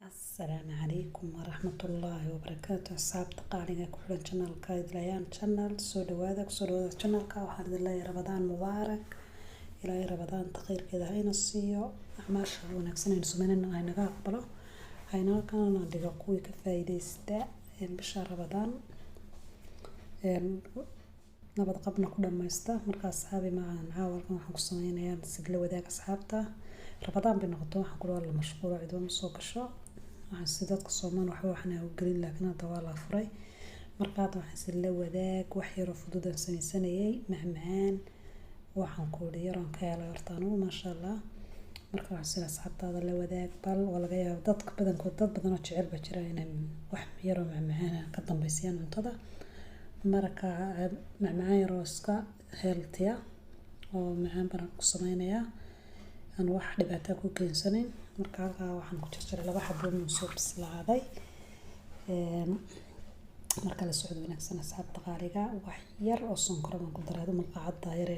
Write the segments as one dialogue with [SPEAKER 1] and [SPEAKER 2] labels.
[SPEAKER 1] السلام عليكم ورحمة الله وبركاته. أصحابta qaaliga ku xiran channelka Idlayaan channel soo dhawaada channelka waxaan idin leeyahay Ramadaan mubaarak ilaahay Ramadaanta khayrkeeda hayna siiyo acmaasha wanaagsan aynu sameynayno ay naga aqbalo hayna kana dhigo kuwii ka faa'iideysta bisha Ramadaan nabad qabna ku dhamaysta marka asxaabi macaan caawalkan waxaan ku sameynayaa sidla wadaag asxaabta Ramadaan bay noqoto waxaan ku la mashquul ciidan soo gasho waxaan sidadka Soomaan waxna u galin laakiin hadda waa la furay marka waxaan sidla wadaag wax yar oo fudud aan sameysanayay macmacaan waxaan ku yaran ka helay hortaan ma sha Allah marka waxaan sida asxaabtada la wadaag bal walaga yaab dadka badankood dad badan oo jecel ba jira inay wax yar oo macmacaan ka dambeysiyaan cuntada marka macmacaan yar oo iska healthy oo macaan baan ku sameynayaa aan wax dhibaato ku keensanin marka waxaan ku jarjaray laba xabo oo soo bislaaday marka la socdo wanaagsan asxaabta qaaliga wax yar oo sonkor aan ku daray malqacad yar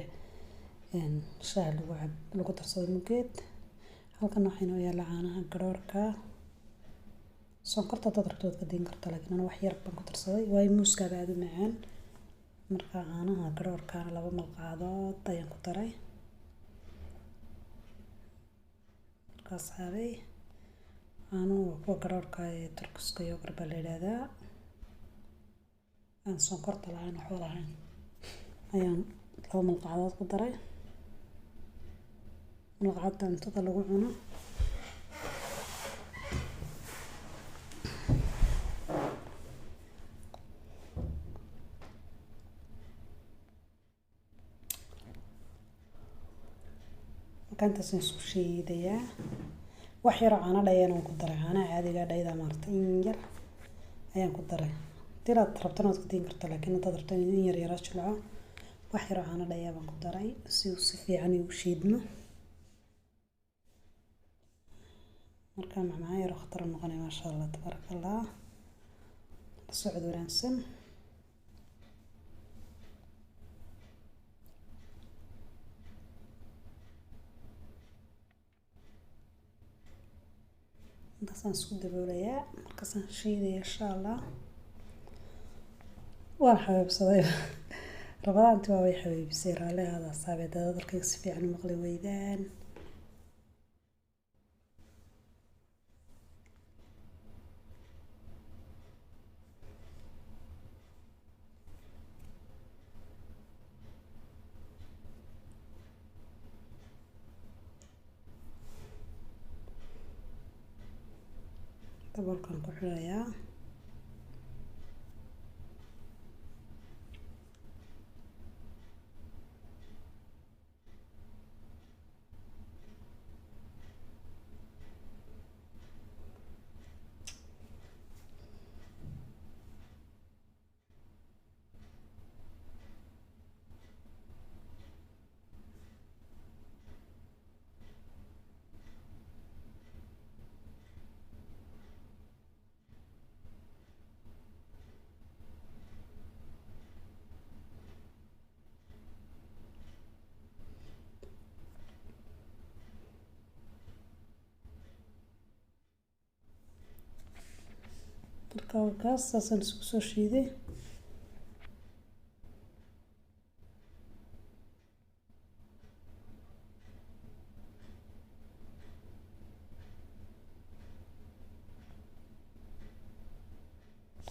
[SPEAKER 1] shaah lagu darsado mugeed halkan waxayna yaala caanaha garoorka sonkorta dad rabto ka din karto laakiin wax yar baan ku darsaday way muuska aad u macaan marka caanaha garoorka laba malqadood ayaan ku daray kaasaaray aanu ku garoorka turkiska iyo garballeeyada aan sonkorta lahayn xoolahayn ayaan laba malqadood ku daray malqacada inta lagu cuno كانت سنسوشيديا وحير عنا دايان كدري عنا عادي قاعد إذا مرت إنجر أيام كدري ترى تربطنا تكتين كرت لكن تدرتني إنجر يراش لعه وحير عنا دايان كدري سيوصفي عني وشيدنا مركان معايا راح اختار المغني ما شاء الله تبارك الله السعود ورانسن intaasaan isku daboolayaa markaasaan shiidaya insha Allah waan xabeebsaday Ramadaantii waa way xabeebisay raaleada saabeeda dadkayga si fiican u maqli weydaan dabalkan ku xirayaa marka kaas saasan isku soo shiiday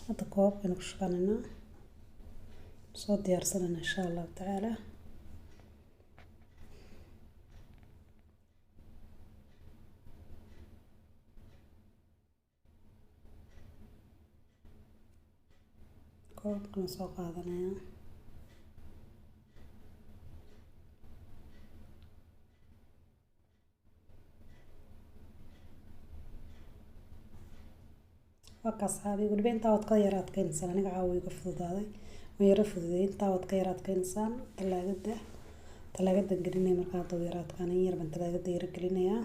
[SPEAKER 1] hadda koobkan ku shaqaynaa soo diyaarsanana insha Allah ta'ala koobkan soo qaadanaya wakaas haabi gudbeen inta wad ka yaraad keensan aniga caawiga fududaaday way yara fududay inta wad ka yaraad keensan talaagada gelinay marka aad yaraad kan yar ban talaagada yara gelinaya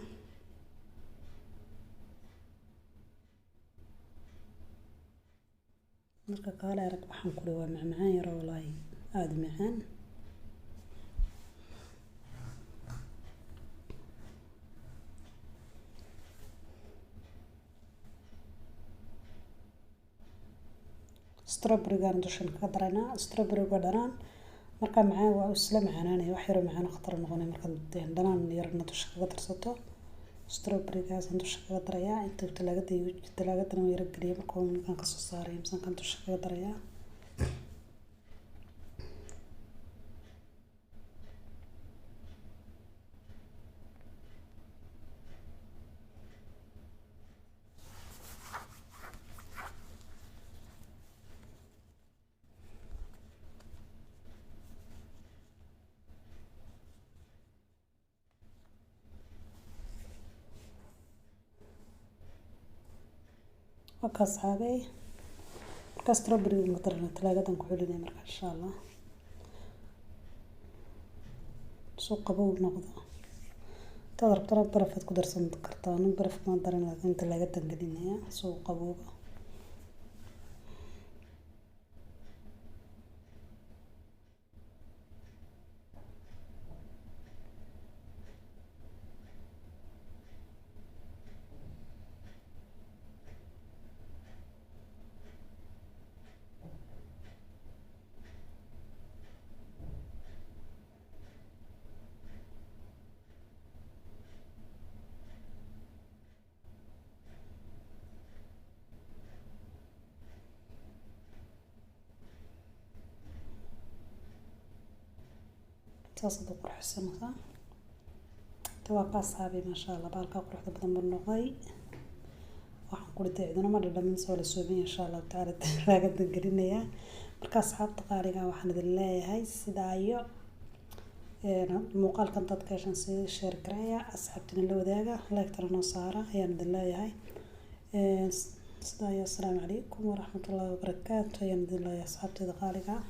[SPEAKER 1] marka qaala arag waxaan ku dhawaa macmacaan yar walaay aad macaan strawberry-gan dushan kaga daraynaa. Strawberry-ga dhanaan marka macaan waa isla macaanaanaya, wax yar oo macaan khatar noqonay marka dhanaan yarna dusha kaga darsato. Strawberry-gaas dusha kaga darayaa inta talaagada yar galiyo markaan ka soo saaray misan kan dusha kaga darayaa. وكاس هذه كاس strawberry مقدرنا talaagadan ku xulinay marka insha Allah soo qabow noqdo tadarabtana barafad ku darsan kartaa baraf ma daran laakiin talaagadan gelinaya soo qabow تصدق قرح السمكة توقع صحابي ما شاء الله بالك قرح بدن بالنقي وحنقول تعيدنا مرة لما نسوي السوبين إن شاء الله تعالى راقد نقرينيا مركز أصحاب تقاريقا وحنا دلله هاي السدايو المقال كان تدكاشن سي شير كرايا أصحابتنا اللي وداقة لا يكترنا صارة هي ندلله هاي سدايو السلام عليكم ورحمة الله وبركاته هي ندلله يا أصحابتي تقاريقا